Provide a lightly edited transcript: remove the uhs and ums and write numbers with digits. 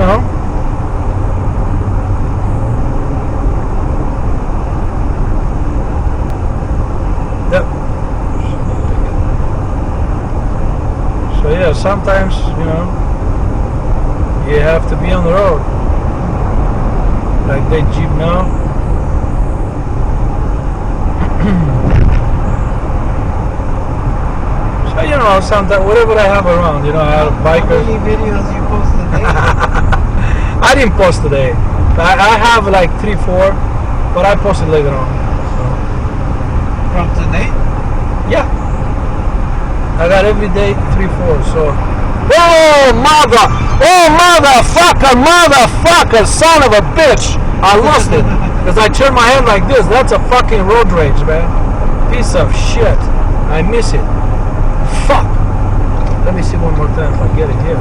know. Yep. So yeah, sometimes, you know, you have to be on the road. Like that Jeep now. So, you know, sometimes whatever I have around, you know, I have bikers. How many videos you post a day? I didn't post today. I have like 3, 4, but I posted later on. So. From today? Yeah. I got every day 3, 4. So. Oh motherfucker, son of a bitch! I lost it because I turned my head like this. That's a fucking road rage, man. Piece of shit. I miss it. Fuck. Let me see one more time if I get it here.